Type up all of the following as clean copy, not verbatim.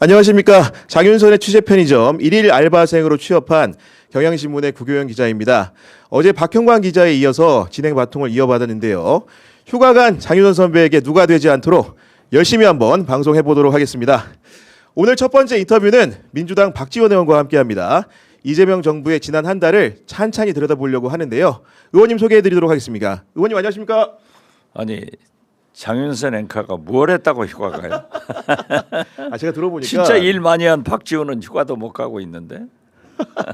안녕하십니까. 장윤선의 취재 편의점 1일 알바생으로 취업한 경향신문의 구교영 기자입니다. 어제 박형광 기자에 이어서 진행 바통을 이어받았는데요. 휴가 간 장윤선 선배에게 누가 되지 않도록 열심히 한번 방송해 보도록 하겠습니다. 오늘 첫 번째 인터뷰는 민주당 박지원 의원과 함께합니다. 이재명 정부의 지난 한 달을 찬찬히 들여다보려고 하는데요. 의원님 소개해 드리도록 하겠습니다. 의원님 안녕하십니까? 아니 장윤선 앵커가 뭘 했다고 휴가 가요? 제가 들어보니까 진짜 일 많이 한 박지원은 휴가도 못 가고 있는데.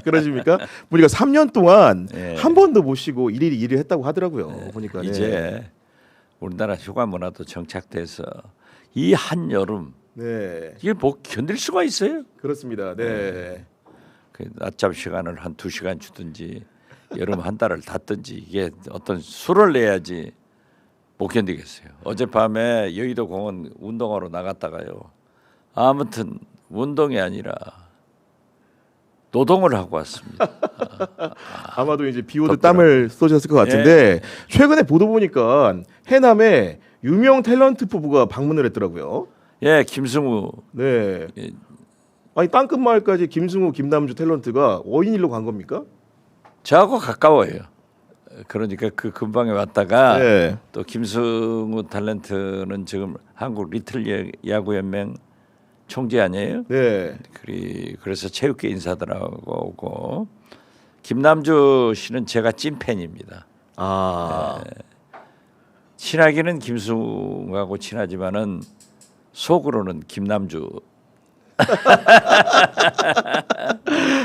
그러십니까? 보니까 3년 동안 네. 한 번도 못 쉬고 일일이 일을 했다고 하더라고요. 보니까 이제 우리나라 휴가 문화도 정착돼서 이 한 여름 네, 이게 뭐 견딜 수가 있어요? 그렇습니다. 네. 그 낮잠 시간을 한 2시간 주든지 여름 한 달을 닫든지 이게 어떤 수를 내야지 못 견디겠어요. 어젯밤에 여의도 공원 운동하러 나갔다가요. 아무튼 운동이 아니라 노동을 하고 왔습니다. 아마도 이제 비 오듯 덥더라고요. 땀을 쏟으셨을 것 같은데 최근에 보도 보니까 해남에 유명 탤런트 부부가 방문을 했더라고요. 예, 김승우. 네. 예. 아니 땅끝 마을까지 김승우, 김남주 탤런트가 5인일로 간 겁니까? 저하고 가까워요. 그러니까 그 근방에 왔다가 네. 또 김승우 탤런트는 지금 한국 리틀 야구 연맹 총재 아니에요? 네. 그래서 체육계 인사들하고 오고 김남주 씨는 제가 찐팬입니다. 친하기는 김승우하고 친하지만은 속으로는 김남주.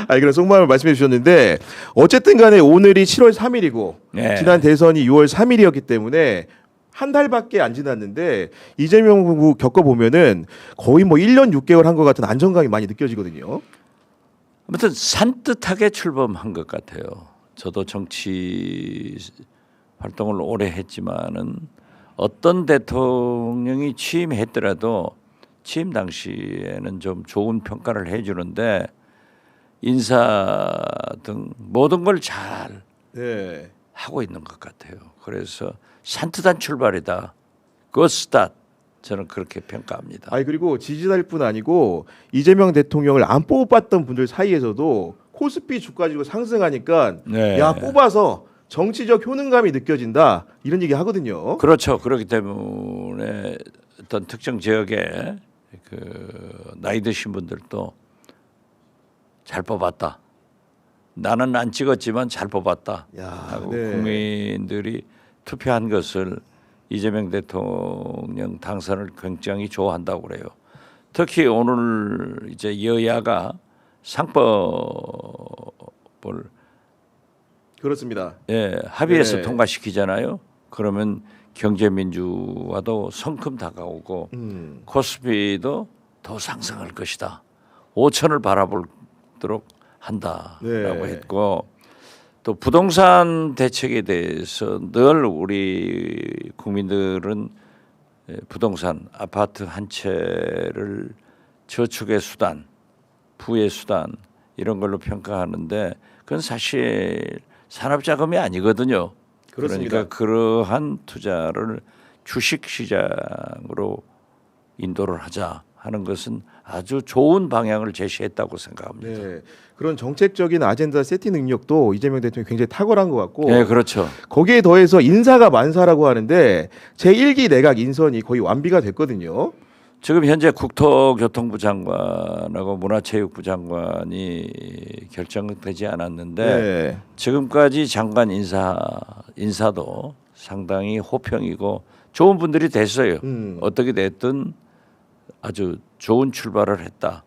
그런 속마음을 말씀해 주셨는데 어쨌든 간에 오늘이 7월 3일이고 네. 지난 대선이 6월 3일이었기 때문에 한 달밖에 안 지났는데 이재명 후보 겪어보면은 거의 뭐 1년 6개월 한 것 같은 안정감이 많이 느껴지거든요. 아무튼 산뜻하게 출범한 것 같아요. 저도 정치 활동을 오래 했지만은 어떤 대통령이 취임했더라도 취임 당시에는 좀 좋은 평가를 해주는데 인사 등 모든 걸 잘 네. 하고 있는 것 같아요. 그래서 산뜻한 출발이다. 그 스타트 저는 그렇게 평가합니다. 그리고 지지자일 뿐 아니고 이재명 대통령을 안 뽑았던 분들 사이에서도 코스피 주가 지고 상승하니까 네. 야 뽑아서 정치적 효능감이 느껴진다 이런 얘기 하거든요. 그렇죠. 그렇기 때문에 어떤 특정 지역에 그 나이 드신 분들도 잘 뽑았다. 나는 안 찍었지만 잘 뽑았다. 야, 하고 네. 국민들이 투표한 것을 이재명 대통령 당선을 굉장히 좋아한다고 그래요. 특히 오늘 이제 여야가 상법을 그렇습니다. 합의해서 네. 통과시키잖아요. 그러면 경제민주화도 성큼 다가오고 코스피도 더 상승할 것이다. 5천을 바라보도록 한다라고 네. 했고 또 부동산 대책에 대해서 늘 우리 국민들은 부동산 아파트 한 채를 저축의 수단, 부의 수단 이런 걸로 평가하는데 그건 사실 산업자금이 아니거든요. 그렇습니다. 그러니까 그러한 투자를 주식시장으로 인도를 하자 하는 것은 아주 좋은 방향을 제시했다고 생각합니다. 네. 그런 정책적인 아젠다 세팅 능력도 이재명 대통령이 굉장히 탁월한 것 같고 네, 그렇죠. 거기에 더해서 인사가 만사라고 하는데 제1기 내각 인선이 거의 완비가 됐거든요. 지금 현재 국토교통부 장관하고 문화체육부 장관이 결정되지 않았는데 네. 지금까지 장관 인사도 상당히 호평이고 좋은 분들이 됐어요. 어떻게 됐든 아주 좋은 출발을 했다.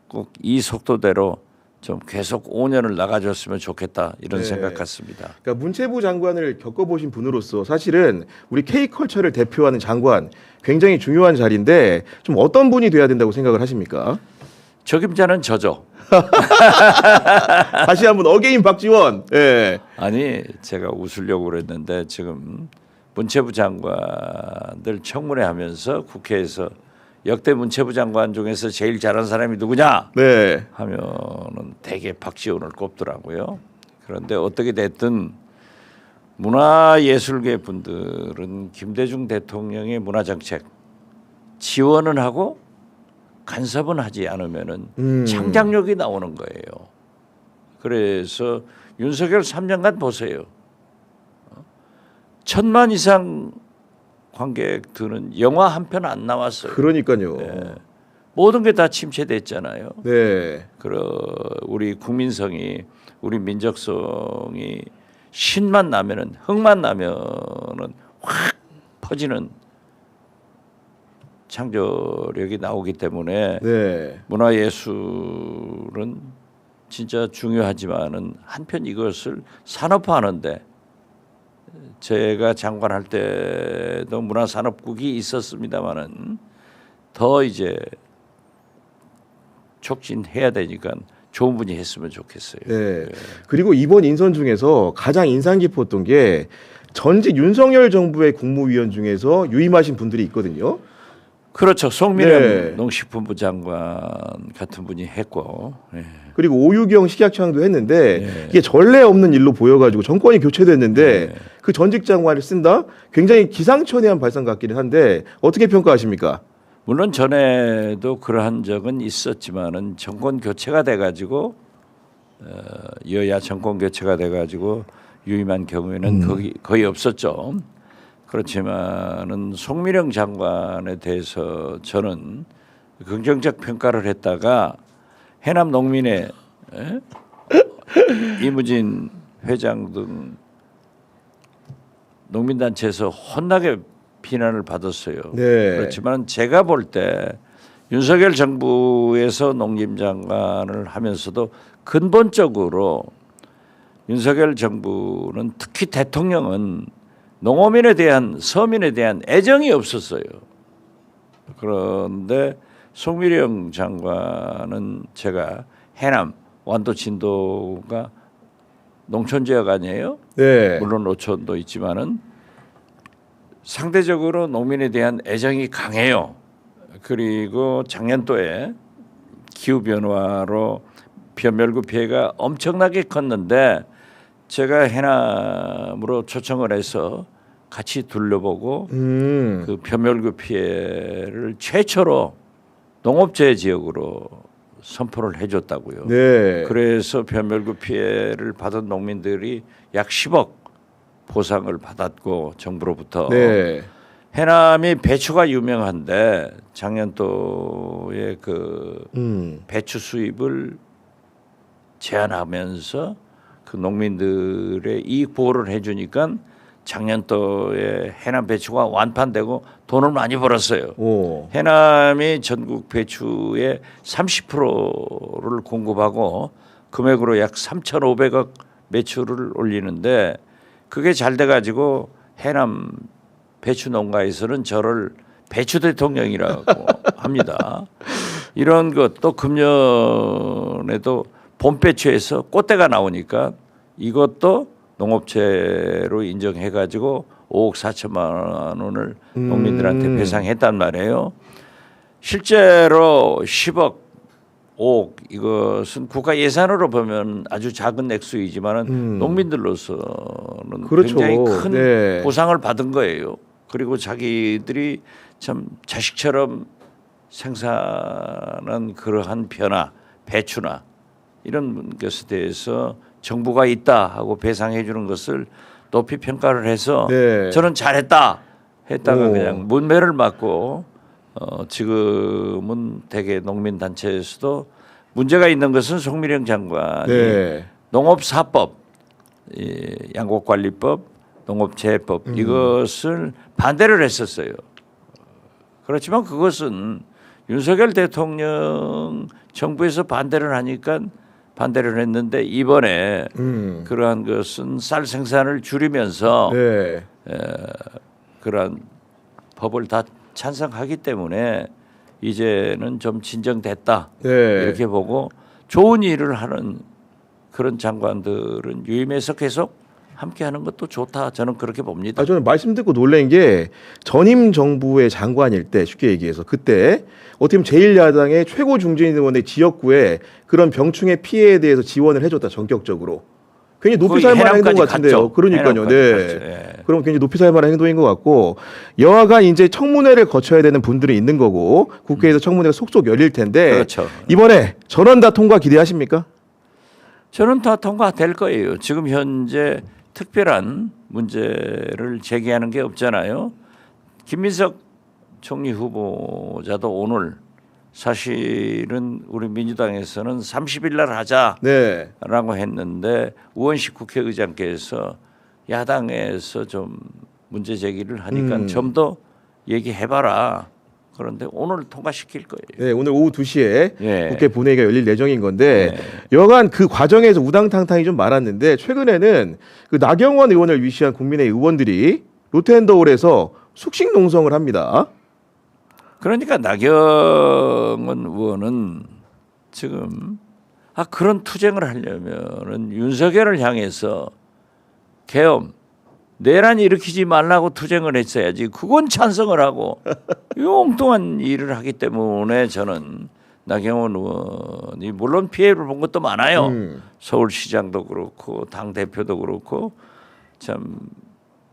꼭 이 속도대로 좀 계속 5년을 나가줬으면 좋겠다 이런 네. 생각 같습니다. 그러니까 문체부 장관을 겪어보신 분으로서 사실은 우리 K컬처를 대표하는 장관 굉장히 중요한 자리인데 좀 어떤 분이 돼야 된다고 생각을 하십니까? 적임자는 저죠. 다시 한번 어게인 박지원. 네. 아니 제가 웃으려고 그랬는데 지금 문체부 장관들 청문회 하면서 국회에서 역대 문체부 장관 중에서 제일 잘한 사람이 누구냐 네. 하면은 대개 박지원을 꼽더라고요. 그런데 어떻게 됐든 문화예술계 분들은 김대중 대통령의 문화정책 지원은 하고 간섭은 하지 않으면은 창작력이 나오는 거예요. 그래서 윤석열 3년간 보세요. 1,000만 이상 관객 드는 영화 한 편 안 나왔어요. 그러니까요. 네. 모든 게 다 침체됐잖아요. 네. 우리 국민성이, 우리 민족성이 신만 나면은, 흥만 나면은 확 퍼지는 창조력이 나오기 때문에 네. 문화예술은 진짜 중요하지만은 한편 이것을 산업화하는데, 제가 장관할 때도 문화산업국이 있었습니다마는 더 이제 촉진해야 되니까 좋은 분이 했으면 좋겠어요. 네. 그리고 이번 인선 중에서 가장 인상 깊었던 게 전직 윤석열 정부의 국무위원 중에서 유임하신 분들이 있거든요. 그렇죠. 송미령 네. 농식품부 장관 같은 분이 했고, 네. 그리고 오유경 식약청도 했는데 네. 이게 전례 없는 일로 보여가지고 정권이 교체됐는데 그 전직 장관을 쓴다? 굉장히 기상천외한 발상 같기는 한데 어떻게 평가하십니까? 물론 전에도 그러한 적은 있었지만은 정권 교체가 돼가지고 여야 정권 교체가 돼가지고 유임한 경우에는 거의 없었죠. 그렇지만은 송미령 장관에 대해서 저는 긍정적 평가를 했다가 해남 농민의 이무진 회장 등 농민단체에서 혼나게 비난을 받았어요. 네. 그렇지만 제가 볼 때 윤석열 정부에서 농림장관을 하면서도 근본적으로 윤석열 정부는 특히 대통령은 농어민에 대한 서민에 대한 애정이 없었어요. 그런데 송미령 장관은 제가 해남 완도 진도가 농촌 지역 아니에요? 네. 물론 노촌도 있지만은 상대적으로 농민에 대한 애정이 강해요. 그리고 작년도에 기후 변화로 변멸구 피해가 엄청나게 컸는데 제가 해남으로 초청을 해서 같이 둘러보고 그 변멸구 피해를 최초로 농업재해 지역으로 선포를 해줬다고요. 네. 그래서 변멸구 피해를 받은 농민들이 약 10억 보상을 받았고 정부로부터. 네. 해남이 배추가 유명한데 작년도에 그 배추 수입을 제한하면서 그 농민들의 이익 보호를 해주니까 작년도에 해남 배추가 완판되고 돈을 많이 벌었어요. 오. 해남이 전국 배추의 30%를 공급하고 금액으로 약 3,500억 매출을 올리는데 그게 잘 돼가지고 해남 배추 농가에서는 저를 배추 대통령이라고 합니다. 이런 것 또 금년에도 봄 배추에서 꽃대가 나오니까 이것도 농업체로 인정해가지고 5억 4천만 원을 농민들한테 배상했단 말이에요. 실제로 10억, 5억 이것은 국가 예산으로 보면 아주 작은 액수이지만은 농민들로서는 그렇죠. 굉장히 큰 네. 보상을 받은 거예요. 그리고 자기들이 참 자식처럼 생산한 그러한 변화, 배추나 이런 것에 대해서 정부가 있다 하고 배상해 주는 것을 높이 평가를 해서 네. 저는 잘했다 했다가 오. 그냥 문매를 맞고 지금은 대개 농민단체에서도 문제가 있는 것은 송미령 장관이 네. 농업사법, 양곡관리법, 농업재해법 이것을 반대를 했었어요. 그렇지만 그것은 윤석열 대통령 정부에서 반대를 하니까 반대를 했는데 이번에 그러한 것은 쌀 생산을 줄이면서 네. 그러한 법을 다 찬성하기 때문에 이제는 좀 진정됐다 네. 이렇게 보고 좋은 일을 하는 그런 장관들은 유임해서 계속 함께하는 것도 좋다 저는 그렇게 봅니다. 저는 말씀 듣고 놀란 게 전임 정부의 장관일 때 쉽게 얘기해서 그때 어떻게 보면 제1야당의 최고 중진 의원의 지역구에 그런 병충해 피해에 대해서 지원을 해줬다 전격적으로. 굉장히 높이 거의 살만한 행동 해남까지 같은데요. 갔죠. 그러니까요. 해남까지 네. 갔죠. 예. 그럼 굉장히 높이 살 만한 행동인 것 같고 여하간 이제 청문회를 거쳐야 되는 분들이 있는 거고 국회에서 청문회가 속속 열릴 텐데 그렇죠. 이번에 전원 다 통과 기대하십니까? 저는 다 통과될 거예요. 지금 현재 특별한 문제를 제기하는 게 없잖아요. 김민석 총리 후보자도 오늘 사실은 우리 민주당에서는 30일 날 하자라고 네. 했는데 우원식 국회의장께서 야당에서 좀 문제 제기를 하니까 좀 더 얘기해봐라. 그런데 오늘 통과시킬 거예요. 네, 오늘 오후 2시에 예. 국회 본회의가 열릴 예정인 건데 네. 여간 그 과정에서 우당탕탕이 좀 많았는데 최근에는 그 나경원 의원을 위시한 국민의 의원들이 롯데앤더홀에서 숙식 농성을 합니다. 그러니까 나경원 의원은 지금 그런 투쟁을 하려면은 윤석열을 향해서 계엄 내란 일으키지 말라고 투쟁을 했어야지. 그건 찬성을 하고 이 엉뚱한 일을 하기 때문에 저는 나경원 의원이 물론 피해를 본 것도 많아요. 서울시장도 그렇고 당 대표도 그렇고 참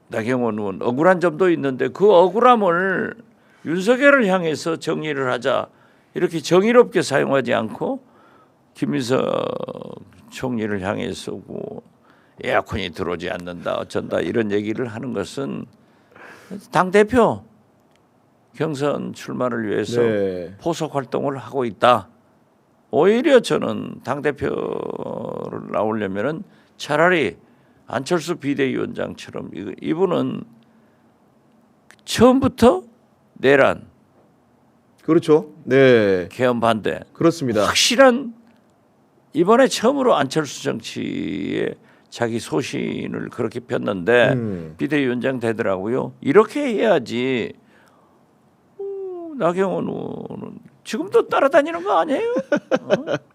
나경원 의원 억울한 점도 있는데 그 억울함을 윤석열을 향해서 정리를 하자 이렇게 정의롭게 사용하지 않고 김민석 총리를 향해서 뭐 에어컨이 들어오지 않는다 어쩐다 이런 얘기를 하는 것은 당대표 경선 출마를 위해서 네. 포석 활동을 하고 있다. 오히려 저는 당대표를 나오려면은 차라리 안철수 비대위원장처럼 이분은 처음부터 내란, 그렇죠. 네. 계엄 반대, 그렇습니다. 확실한 이번에 처음으로 안철수 정치에 자기 소신을 그렇게 폈는데 비대위원장 되더라고요. 이렇게 해야지. 나경원 의원은 지금도 따라다니는 거 아니에요?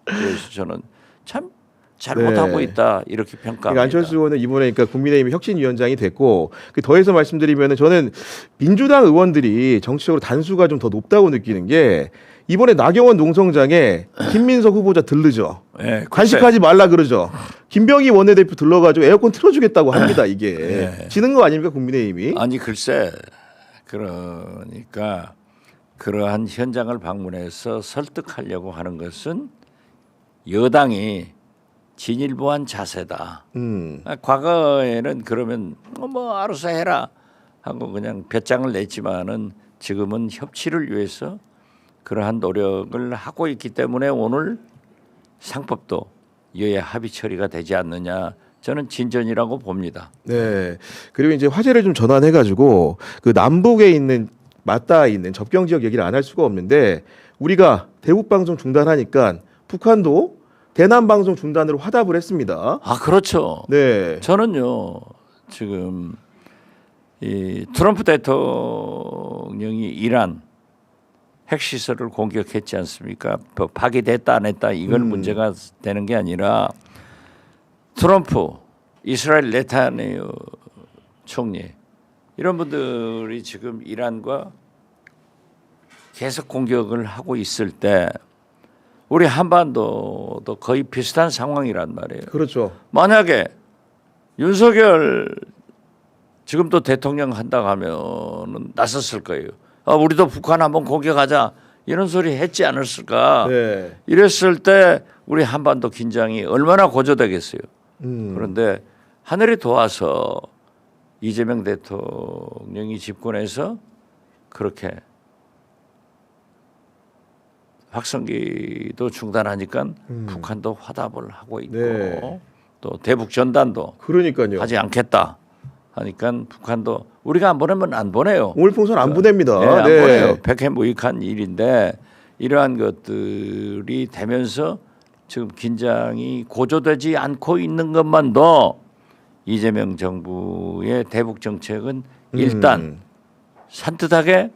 그래서 저는 참 잘못하고 네. 있다 이렇게 평가합니다. 그러니까 안철수 의원은 이번에 그러니까 국민의힘 혁신위원장이 됐고 더해서 말씀드리면 저는 민주당 의원들이 정치적으로 단수가 좀 더 높다고 느끼는 게 이번에 나경원 농성장에 김민석 후보자 들르죠. 네, 간식하지 말라 그러죠. 김병희 원내대표 들러가지고 에어컨 틀어주겠다고 합니다. 이게 네. 지는 거 아닙니까 국민의힘이? 아니 글쎄 그러니까 그러한 현장을 방문해서 설득하려고 하는 것은 여당이 진일보한 자세다. 과거에는 그러면 뭐 알아서 해라 하고 그냥 볕장을 냈지만은 지금은 협치를 위해서 그러한 노력을 하고 있기 때문에 오늘 상법도 여야 합의 처리가 되지 않느냐. 저는 진전이라고 봅니다. 네. 그리고 이제 화제를 좀 전환해가지고 그 남북에 있는 맞닿아 있는 접경 지역 얘기를 안 할 수가 없는데 우리가 대북 방송 중단하니까 북한도 대남 방송 중단으로 화답을 했습니다. 그렇죠. 네. 저는요 지금 이 트럼프 대통령이 이란 핵시설을 공격했지 않습니까? 파기됐다 안 했다 이걸 문제가 되는 게 아니라 트럼프, 이스라엘 네타냐후 총리 이런 분들이 지금 이란과 계속 공격을 하고 있을 때 우리 한반도도 거의 비슷한 상황이란 말이에요. 그렇죠. 만약에 윤석열 지금도 대통령 한다고 하면 나섰을 거예요. 우리도 북한 한번 공격하자 이런 소리 했지 않았을까. 네. 이랬을 때 우리 한반도 긴장이 얼마나 고조되겠어요. 그런데 하늘이 도와서 이재명 대통령이 집권해서 그렇게 확성기도 중단하니까 북한도 화답을 하고 있고 네. 또 대북 전단도 그러니까요. 하지 않겠다 하니까 북한도 우리가 안 보내면 안 보내요. 오늘 풍선 안 보냅니다. 네, 안 네. 보내요. 백해무익한 일인데 이러한 것들이 되면서 지금 긴장이 고조되지 않고 있는 것만도 이재명 정부의 대북 정책은 일단 산뜻하게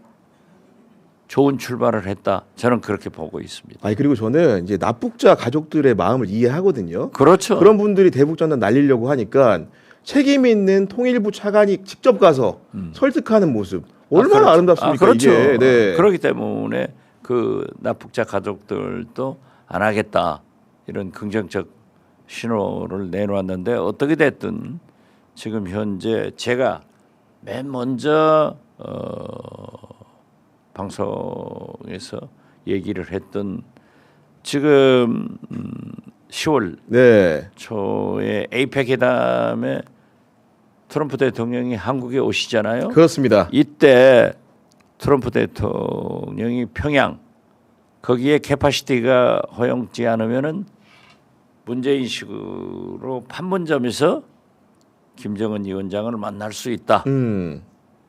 좋은 출발을 했다. 저는 그렇게 보고 있습니다. 아니 그리고 저는 이제 납북자 가족들의 마음을 이해하거든요. 그렇죠. 그런 분들이 대북 전단 날리려고 하니까 책임 있는 통일부 차관이 직접 가서 설득하는 모습 얼마나 그렇죠. 아름답습니까 그렇죠. 이게. 네. 그렇기 때문에 그 납북자 가족들도 안 하겠다 이런 긍정적 신호를 내놓았는데 어떻게 됐든 지금 현재 제가 맨 먼저 방송에서 얘기를 했던 지금 10월 네. 초에 에이펙 회담에 트럼프 대통령이 한국에 오시잖아요. 그렇습니다. 이때 트럼프 대통령이 평양 거기에 캐파시티가 허용지 않으면은 문제인식으로 판문점에서 김정은 위원장을 만날 수 있다.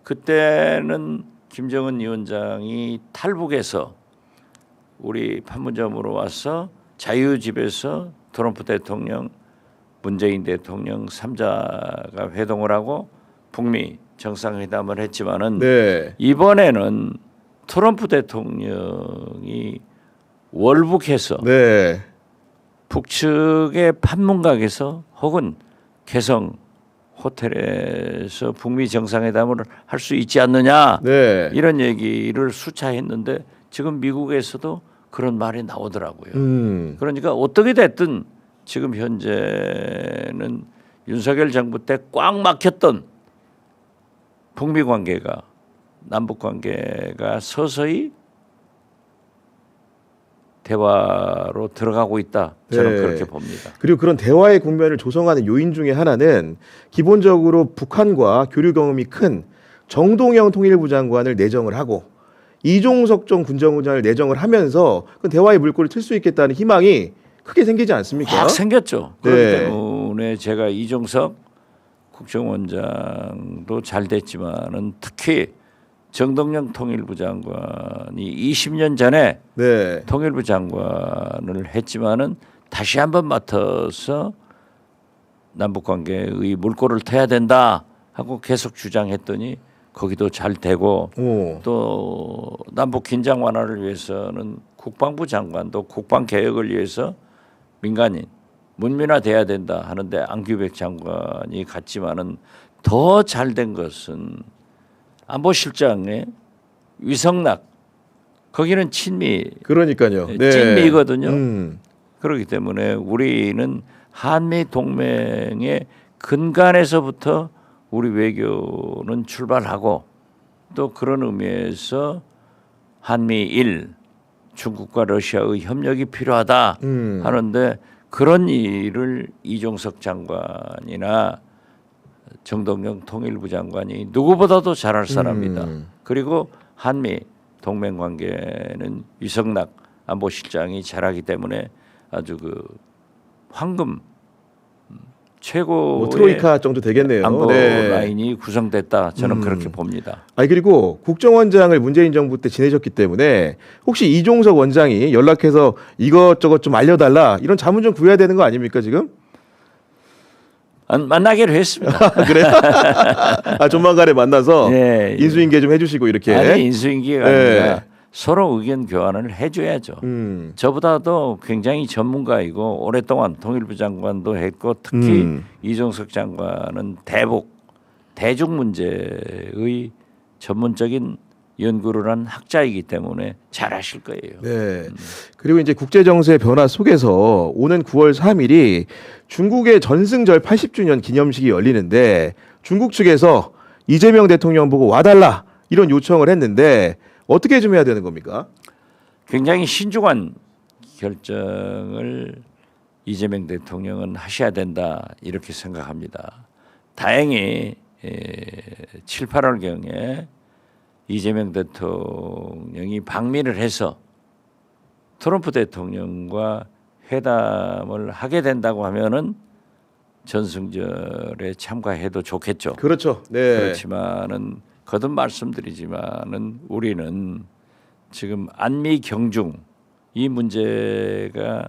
그때는 김정은 위원장이 탈북해서 우리 판문점으로 와서 자유집에서 트럼프 대통령, 문재인 대통령 3자가 회동을 하고 북미 정상회담을 했지만은 네. 이번에는 트럼프 대통령이 월북해서 네. 북측의 판문각에서 혹은 개성 호텔에서 북미 정상회담을 할 수 있지 않느냐 네. 이런 얘기를 수차 했는데 지금 미국에서도 그런 말이 나오더라고요. 그러니까 어떻게 됐든 지금 현재는 윤석열 정부 때 꽉 막혔던 북미 관계가 남북 관계가 서서히 대화로 들어가고 있다. 저는 네. 그렇게 봅니다. 그리고 그런 대화의 국면을 조성하는 요인 중에 하나는 기본적으로 북한과 교류 경험이 큰 정동영 통일부 장관을 내정을 하고 이종석 전 군정부장을 내정을 하면서 그 대화의 물꼬를 틀 수 있겠다는 희망이 크게 생기지 않습니까? 확 생겼죠. 그렇기 네. 때문에 제가 이종석 국정원장도 잘 됐지만은 특히 정동영 통일부 장관이 20년 전에 네. 통일부 장관을 했지만은 다시 한번 맡아서 남북 관계의 물꼬를 터야 된다 하고 계속 주장했더니 거기도 잘 되고 또 남북 긴장 완화를 위해서는 국방부 장관도 국방 개혁을 위해서 민간인 문민화돼야 된다 하는데 안규백 장관이 갔지만은 더 잘 된 것은 안보실장의 위성락 거기는 친미 그러니까요. 네. 친미거든요. 그렇기 때문에 우리는 한미 동맹의 근간에서부터 우리 외교는 출발하고 또 그런 의미에서 한미일 중국과 러시아의 협력이 필요하다 하는데 그런 일을 이종석 장관이나 정동영 통일부 장관이 누구보다도 잘할 사람이다. 그리고 한미 동맹 관계는 유성락 안보실장이 잘하기 때문에 아주 그 황금 최고의 뭐 트로이카 정도 되겠네요. 안보 네. 라인이 구성됐다. 저는 그렇게 봅니다. 아니 그리고 국정원장을 문재인 정부 때 지내셨기 때문에 혹시 이종석 원장이 연락해서 이것저것 좀 알려달라 이런 자문 좀 구해야 되는 거 아닙니까 지금? 만나기로 했습니다. 그래? 아 조만간에 만나서 예, 예. 인수인계 좀 해주시고 이렇게. 아니 인수인계가 네. 아니라 서로 의견 교환을 해줘야죠. 저보다도 굉장히 전문가이고 오랫동안 통일부 장관도 했고 특히 이종석 장관은 대중 문제의 전문적인 연구를 한 학자이기 때문에 잘하실 거예요. 네. 그리고 이제 국제 정세 변화 속에서 오는 9월 3일이 중국의 전승절 80주년 기념식이 열리는데 중국 측에서 이재명 대통령 보고 와달라 이런 요청을 했는데 어떻게 좀 해야 되는 겁니까? 굉장히 신중한 결정을 이재명 대통령은 하셔야 된다 이렇게 생각합니다. 다행히 7, 8월경에 이재명 대통령이 방미를 해서 트럼프 대통령과 회담을 하게 된다고 하면은 전승절에 참가해도 좋겠죠. 그렇죠. 네. 그렇지만은 거듭 말씀드리지만은 우리는 지금 안미 경중 이 문제가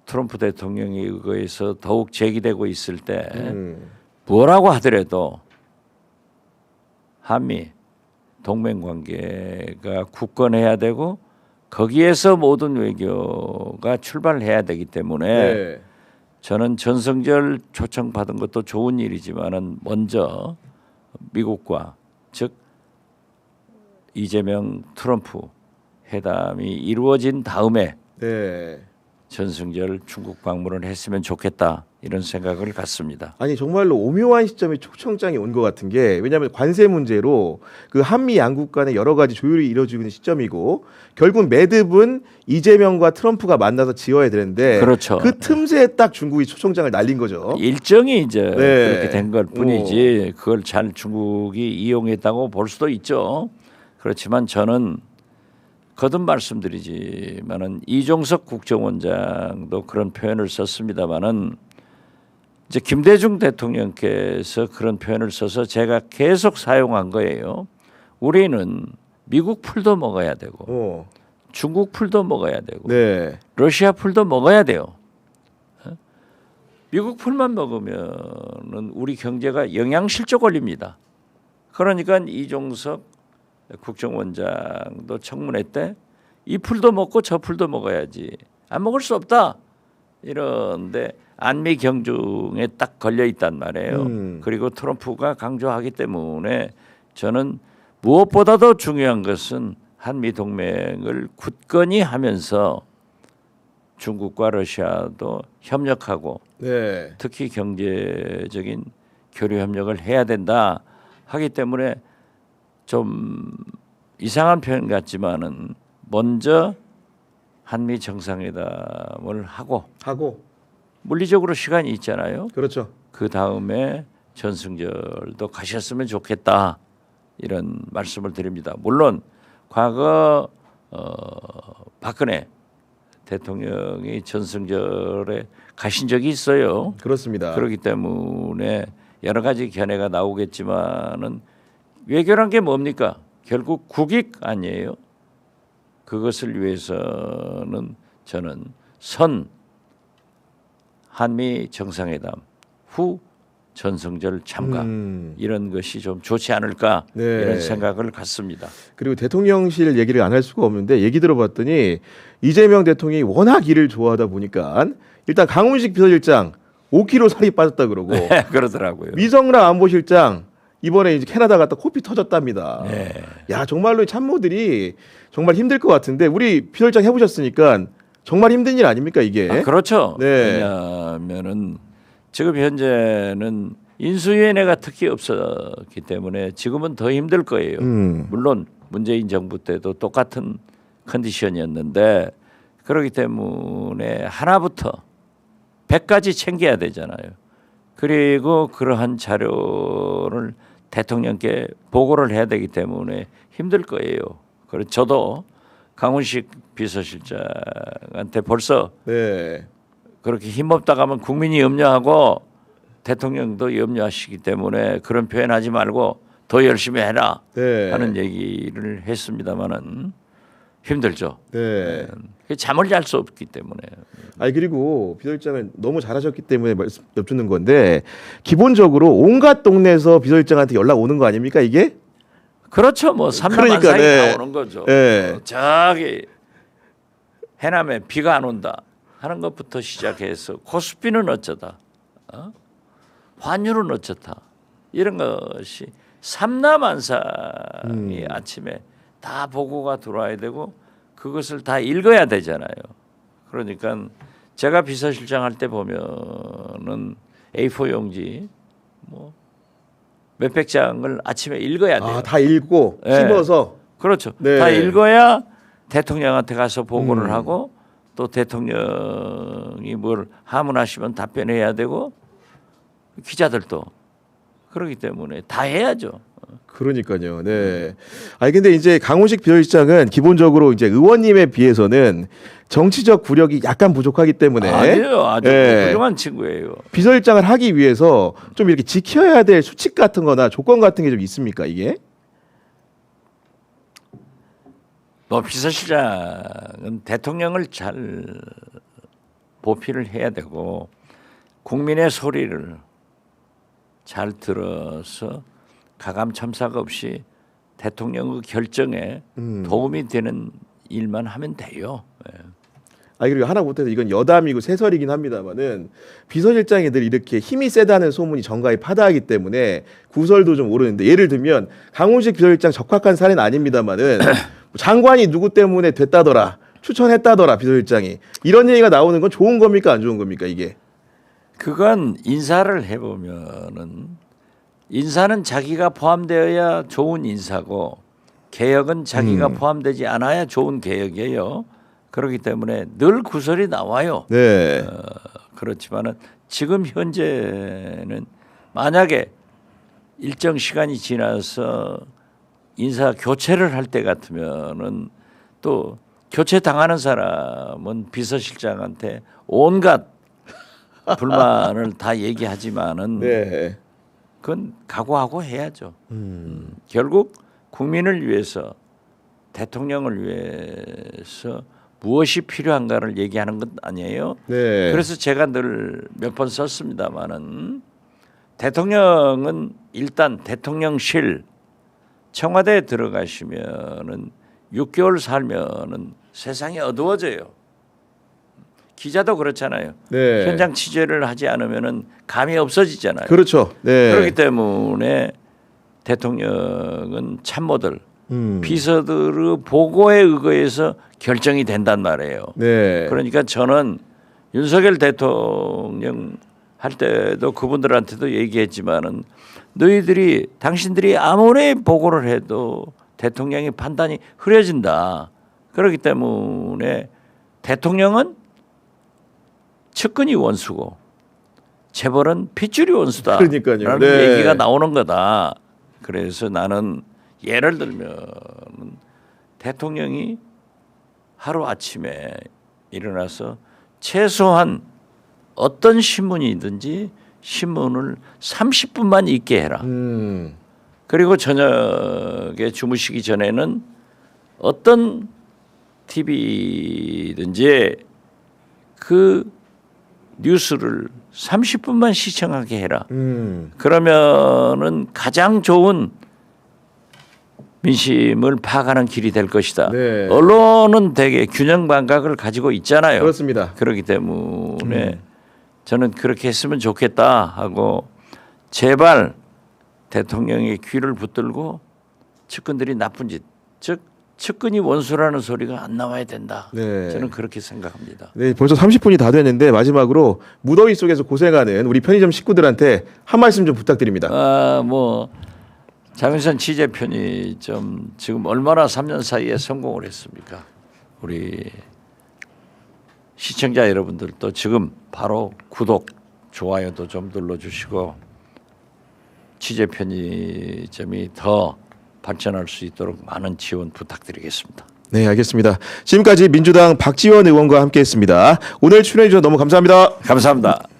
트럼프 대통령에 의해서 더욱 제기되고 있을 때 뭐라고 하더라도 한미 동맹 관계가 굳건해야 되고 거기에서 모든 외교가 출발해야 되기 때문에 네. 저는 전승절 초청받은 것도 좋은 일이지만은 먼저 미국과 즉 이재명 트럼프 회담이 이루어진 다음에 네. 전승절 중국 방문을 했으면 좋겠다 이런 생각을 갖습니다. 아니 정말로 오묘한 시점에 초청장이 온 것 같은 게 왜냐하면 관세 문제로 그 한미 양국 간의 여러 가지 조율이 이루어지고 있는 시점이고 결국 매듭은 이재명과 트럼프가 만나서 지어야 되는데 그렇죠. 그 틈새에 딱 중국이 초청장을 날린 거죠. 일정이 이제 네. 그렇게 된 걸 뿐이지 그걸 잘 중국이 이용했다고 볼 수도 있죠. 그렇지만 저는 거듭 말씀드리지만은 이종석 국정원장도 그런 표현을 썼습니다만은 이제 김대중 대통령께서 그런 표현을 써서 제가 계속 사용한 거예요. 우리는 미국 풀도 먹어야 되고 중국 풀도 먹어야 되고 네. 러시아 풀도 먹어야 돼요. 미국 풀만 먹으면은 우리 경제가 영양실조 걸립니다. 그러니까 이종석 국정원장도 청문회 때 이 풀도 먹고 저 풀도 먹어야지 안 먹을 수 없다 이런데 안미 경중에 딱 걸려 있단 말이에요. 그리고 트럼프가 강조하기 때문에 저는 무엇보다도 중요한 것은 한미 동맹을 굳건히 하면서 중국과 러시아도 협력하고 네. 특히 경제적인 교류 협력을 해야 된다 하기 때문에 좀 이상한 표현 같지만은 먼저 한미 정상회담을 하고 물리적으로 시간이 있잖아요. 그렇죠. 그 다음에 전승절도 가셨으면 좋겠다 이런 말씀을 드립니다. 물론 과거 박근혜 대통령이 전승절에 가신 적이 있어요. 그렇습니다. 그렇기 때문에 여러 가지 견해가 나오겠지만은 외교란 게 뭡니까? 결국 국익 아니에요. 그것을 위해서는 저는 선 한미 정상회담 후 전승절 참가 이런 것이 좀 좋지 않을까 네. 이런 생각을 갖습니다. 그리고 대통령실 얘기를 안 할 수가 없는데 얘기 들어봤더니 이재명 대통령이 워낙 일을 좋아하다 보니까 일단 강훈식 비서실장 5kg 살이 빠졌다 그러고 그러더라고요. 미성락 안보실장 이번에 이제 캐나다 갔다 코피 터졌답니다. 네. 야 정말로 이 참모들이 정말 힘들 것 같은데 우리 비서실장 해보셨으니까 정말 힘든 일 아닙니까 이게? 아, 그렇죠. 네. 왜냐하면은 지금 현재는 인수위원회가 특히 없었기 때문에 지금은 더 힘들 거예요. 물론 문재인 정부 때도 똑같은 컨디션이었는데 그렇기 때문에 하나부터 100까지 챙겨야 되잖아요. 그리고 그러한 자료를 대통령께 보고를 해야 되기 때문에 힘들 거예요. 그래서 저도 강훈식 비서실장한테 벌써 네. 그렇게 힘없다 가면 국민이 염려하고 대통령도 염려하시기 때문에 그런 표현하지 말고 더 열심히 해라 네. 하는 얘기를 했습니다마는 힘들죠. 네. 잠을 잘 수 없기 때문에. 아니 그리고 비서실장은 너무 잘하셨기 때문에 여쭙는 건데 기본적으로 온갖 동네에서 비서실장한테 연락 오는 거 아닙니까 이게? 그렇죠. 뭐 삼남 그러니까, 한사이 네. 나오는 거죠. 네. 저기 해남에 비가 안 온다 하는 것부터 시작해서 코스피는 어쩌다, 환율은 어쩌다 이런 것이 삼남 한사이 아침에 다 보고가 들어와야 되고 그것을 다 읽어야 되잖아요. 그러니까 제가 비서실장 할 때 보면은 A4 용지 뭐 몇백 장을 아침에 읽어야 돼요. 아, 다 읽고 네. 씹어서. 그렇죠. 네. 다 읽어야 대통령한테 가서 보고를 하고 또 대통령이 뭘 하문하시면 답변해야 되고 기자들도 그렇기 때문에 다 해야죠. 그러니까요. 네. 아니 근데 이제 강훈식 비서실장은 기본적으로 이제 의원님에 비해서는 정치적 구력이 약간 부족하기 때문에 아니에요. 아주 네. 훌륭한 친구예요. 비서실장을 하기 위해서 좀 이렇게 지켜야 될 수칙 같은 거나 조건 같은 게 좀 있습니까, 이게? 뭐 비서실장은 대통령을 잘 보필을 해야 되고 국민의 소리를 잘 들어서 가감 첨삭 없이 대통령의 결정에 도움이 되는 일만 하면 돼요. 네. 아 그리고 하나 못해서 이건 여담이고 세설이긴 합니다만은 비서실장이 늘 이렇게 힘이 세다는 소문이 정가에 파다하기 때문에 구설도 좀 오르는데 예를 들면 강훈식 비서실장 적합한 사례는 아닙니다만은 장관이 누구 때문에 됐다더라 추천했다더라 비서실장이. 이런 얘기가 나오는 건 좋은 겁니까 안 좋은 겁니까 이게? 그건 인사를 해보면은 인사는 자기가 포함되어야 좋은 인사고 개혁은 자기가 포함되지 않아야 좋은 개혁이에요. 그렇기 때문에 늘 구설이 나와요. 네. 그렇지만은 지금 현재는 만약에 일정 시간이 지나서 인사 교체를 할 때 같으면은 또 교체 당하는 사람은 비서실장한테 온갖 불만을 다 얘기하지만은 네. 그건 각오하고 해야죠. 결국 국민을 위해서 대통령을 위해서 무엇이 필요한가를 얘기하는 것 아니에요. 네. 그래서 제가 늘 몇 번 썼습니다마는 대통령은 일단 대통령실 청와대에 들어가시면은 6개월 살면은 세상이 어두워져요. 기자도 그렇잖아요. 네. 현장 취재를 하지 않으면은 감이 없어지잖아요. 그렇죠. 네. 그렇기 때문에 대통령은 참모들, 비서들의 보고에 의거해서 결정이 된단 말이에요. 네. 그러니까 저는 윤석열 대통령 할 때도 그분들한테도 얘기했지만은 너희들이 당신들이 아무리 보고를 해도 대통령의 판단이 흐려진다. 그렇기 때문에 대통령은 측근이 원수고 재벌은 핏줄이 원수다. 그러니까요. 라는 네. 얘기가 나오는 거다. 그래서 나는 예를 들면 대통령이 하루 아침에 일어나서 최소한 어떤 신문이든지 신문을 30분만 읽게 해라. 그리고 저녁에 주무시기 전에는 어떤 TV든지 그 뉴스를 30분만 시청하게 해라. 그러면은 가장 좋은 민심을 파악하는 길이 될 것이다. 네. 언론은 되게 균형 감각을 가지고 있잖아요. 그렇습니다. 그렇기 때문에 저는 그렇게 했으면 좋겠다 하고 제발 대통령의 귀를 붙들고 측근들이 나쁜 짓, 즉 측근이 원수라는 소리가 안 나와야 된다. 네. 저는 그렇게 생각합니다. 네, 벌써 30분이 다 됐는데 마지막으로 무더위 속에서 고생하는 우리 편의점 식구들한테 한 말씀 좀 부탁드립니다. 뭐 장윤선 취재 편의점 지금 얼마나 3년 사이에 성공을 했습니까? 우리 시청자 여러분들도 지금 바로 구독, 좋아요도 좀 눌러주시고 취재 편의점이 더 발전할 수 있도록 많은 지원 부탁드리겠습니다. 네, 알겠습니다. 지금까지 민주당 박지원 의원과 함께했습니다. 오늘 출연해 주셔서 너무 감사합니다. 감사합니다.